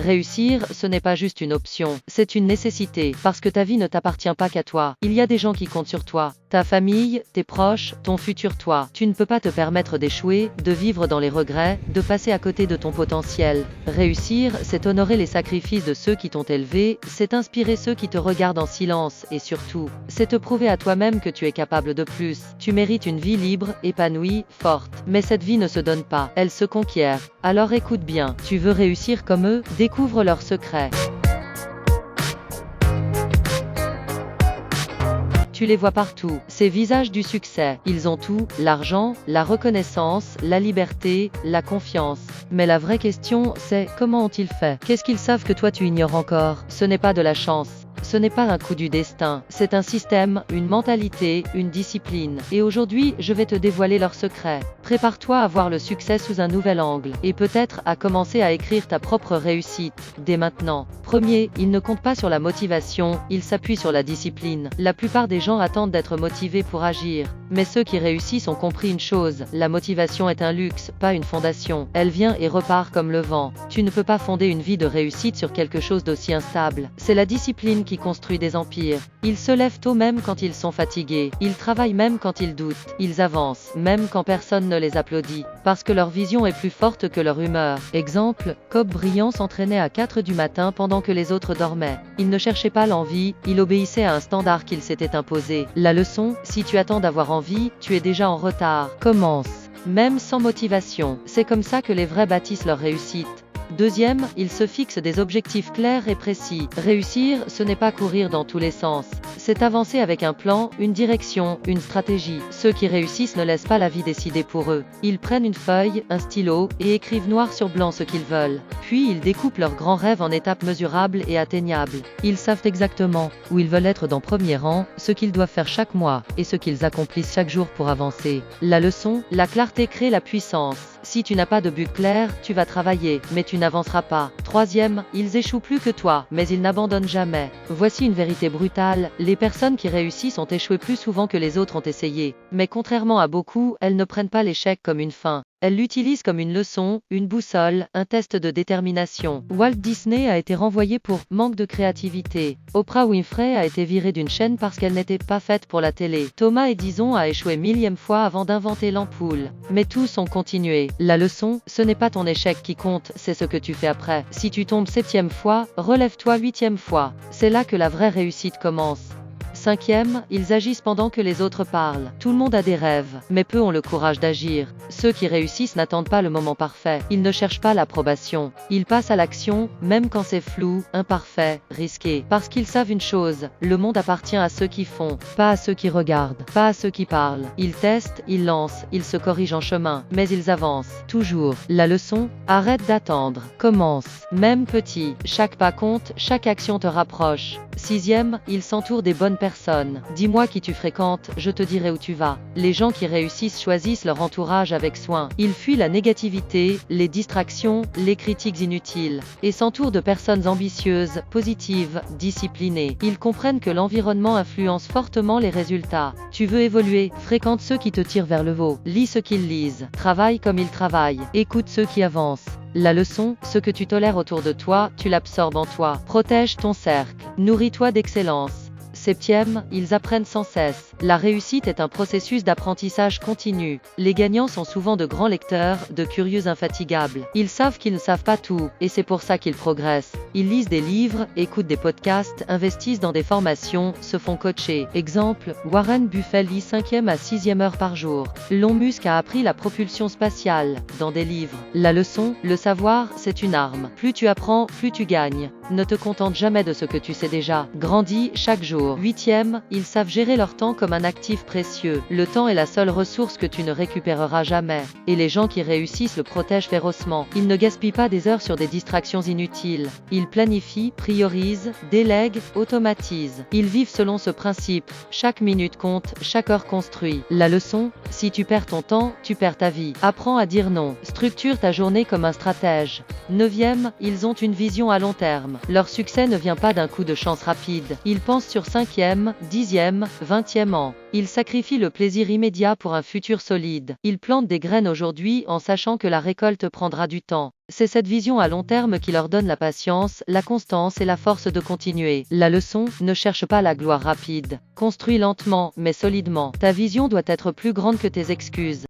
Réussir, ce n'est pas juste une option, c'est une nécessité, parce que ta vie ne t'appartient pas qu'à toi. Il y a des gens qui comptent sur toi. Ta famille, tes proches, ton futur toi. Tu ne peux pas te permettre d'échouer, de vivre dans les regrets, de passer à côté de ton potentiel. Réussir, c'est honorer les sacrifices de ceux qui t'ont élevé, c'est inspirer ceux qui te regardent en silence, et surtout, c'est te prouver à toi-même que tu es capable de plus. Tu mérites une vie libre, épanouie, forte. Mais cette vie ne se donne pas, elle se conquiert. Alors écoute bien, tu veux réussir comme eux, découvre leurs secrets. Tu les vois partout, ces visages du succès. Ils ont tout, l'argent, la reconnaissance, la liberté, la confiance. Mais la vraie question, c'est comment ont-ils fait? Qu'est-ce qu'ils savent que toi tu ignores encore? Ce n'est pas de la chance. Ce n'est pas un coup du destin, c'est un système, une mentalité, une discipline. Et aujourd'hui, je vais te dévoiler leurs secrets. Prépare-toi à voir le succès sous un nouvel angle, et peut-être à commencer à écrire ta propre réussite, dès maintenant. Premier, ils ne comptent pas sur la motivation, ils s'appuient sur la discipline. La plupart des gens attendent d'être motivés pour agir. Mais ceux qui réussissent ont compris une chose, la motivation est un luxe, pas une fondation. Elle vient et repart comme le vent. Tu ne peux pas fonder une vie de réussite sur quelque chose d'aussi instable. C'est la discipline qui construit des empires. Ils se lèvent tôt même quand ils sont fatigués. Ils travaillent même quand ils doutent. Ils avancent, même quand personne ne les applaudit. Parce que leur vision est plus forte que leur humeur. Exemple, Kobe Bryant s'entraînait à 4 du matin pendant que les autres dormaient. Il ne cherchait pas l'envie, il obéissait à un standard qu'il s'était imposé. La leçon, si tu attends d'avoir envie, tu es déjà en retard. Commence. Même sans motivation. C'est comme ça que les vrais bâtissent leur réussite. Deuxième, ils se fixent des objectifs clairs et précis. Réussir, ce n'est pas courir dans tous les sens. C'est avancer avec un plan, une direction, une stratégie. Ceux qui réussissent ne laissent pas la vie décider pour eux. Ils prennent une feuille, un stylo, et écrivent noir sur blanc ce qu'ils veulent. Puis ils découpent leurs grands rêves en étapes mesurables et atteignables. Ils savent exactement où ils veulent être dans premier rang, ce qu'ils doivent faire chaque mois, et ce qu'ils accomplissent chaque jour pour avancer. La leçon, la clarté crée la puissance. Si tu n'as pas de but clair, tu vas travailler, mais tu n'avanceras pas. Troisième, ils échouent plus que toi, mais ils n'abandonnent jamais. Voici une vérité brutale, les personnes qui réussissent ont échoué plus souvent que les autres ont essayé. Mais contrairement à beaucoup, elles ne prennent pas l'échec comme une fin. Elle l'utilise comme une leçon, une boussole, un test de détermination. Walt Disney a été renvoyé pour manque de créativité. Oprah Winfrey a été virée d'une chaîne parce qu'elle n'était pas faite pour la télé. Thomas Edison a échoué 1000e fois avant d'inventer l'ampoule. Mais tous ont continué. La leçon, ce n'est pas ton échec qui compte, c'est ce que tu fais après. Si tu tombes 7e fois, relève-toi 8e fois. C'est là que la vraie réussite commence. Cinquième, ils agissent pendant que les autres parlent. Tout le monde a des rêves, mais peu ont le courage d'agir. Ceux qui réussissent n'attendent pas le moment parfait. Ils ne cherchent pas l'approbation. Ils passent à l'action, même quand c'est flou, imparfait, risqué. Parce qu'ils savent une chose, le monde appartient à ceux qui font, pas à ceux qui regardent, pas à ceux qui parlent. Ils testent, ils lancent, ils se corrigent en chemin, mais ils avancent. Toujours. La leçon, arrête d'attendre. Commence. Même petit. Chaque pas compte, chaque action te rapproche. Sixième, ils s'entourent des bonnes personnes. Dis-moi qui tu fréquentes, je te dirai où tu vas. Les gens qui réussissent choisissent leur entourage avec soin. Ils fuient la négativité, les distractions, les critiques inutiles, et s'entourent de personnes ambitieuses, positives, disciplinées. Ils comprennent que l'environnement influence fortement les résultats. Tu veux évoluer, fréquente ceux qui te tirent vers le haut. Lis ce qu'ils lisent. Travaille comme ils travaillent. Écoute ceux qui avancent. La leçon, ce que tu tolères autour de toi, tu l'absorbes en toi. Protège ton cercle. Nourris-toi d'excellence. Septième, ils apprennent sans cesse. La réussite est un processus d'apprentissage continu. Les gagnants sont souvent de grands lecteurs, de curieux infatigables. Ils savent qu'ils ne savent pas tout, et c'est pour ça qu'ils progressent. Ils lisent des livres, écoutent des podcasts, investissent dans des formations, se font coacher. Exemple, Warren Buffett lit 5e à 6e heure par jour. Elon Musk a appris la propulsion spatiale, dans des livres. La leçon, le savoir, c'est une arme. Plus tu apprends, plus tu gagnes. Ne te contente jamais de ce que tu sais déjà. Grandis chaque jour. Huitième, ils savent gérer leur temps comme un actif précieux. Le temps est la seule ressource que tu ne récupéreras jamais. Et les gens qui réussissent le protègent férocement. Ils ne gaspillent pas des heures sur des distractions inutiles. Ils planifient, priorisent, délèguent, automatisent. Ils vivent selon ce principe. Chaque minute compte, chaque heure construit. La leçon, si tu perds ton temps, tu perds ta vie. Apprends à dire non. Structure ta journée comme un stratège. Neuvième, ils ont une vision à long terme. Leur succès ne vient pas d'un coup de chance rapide. Ils pensent sur 5e, 10e, 20e an. Ils sacrifient le plaisir immédiat pour un futur solide. Ils plantent des graines aujourd'hui en sachant que la récolte prendra du temps. C'est cette vision à long terme qui leur donne la patience, la constance et la force de continuer. La leçon, ne cherche pas la gloire rapide. Construis lentement, mais solidement. Ta vision doit être plus grande que tes excuses.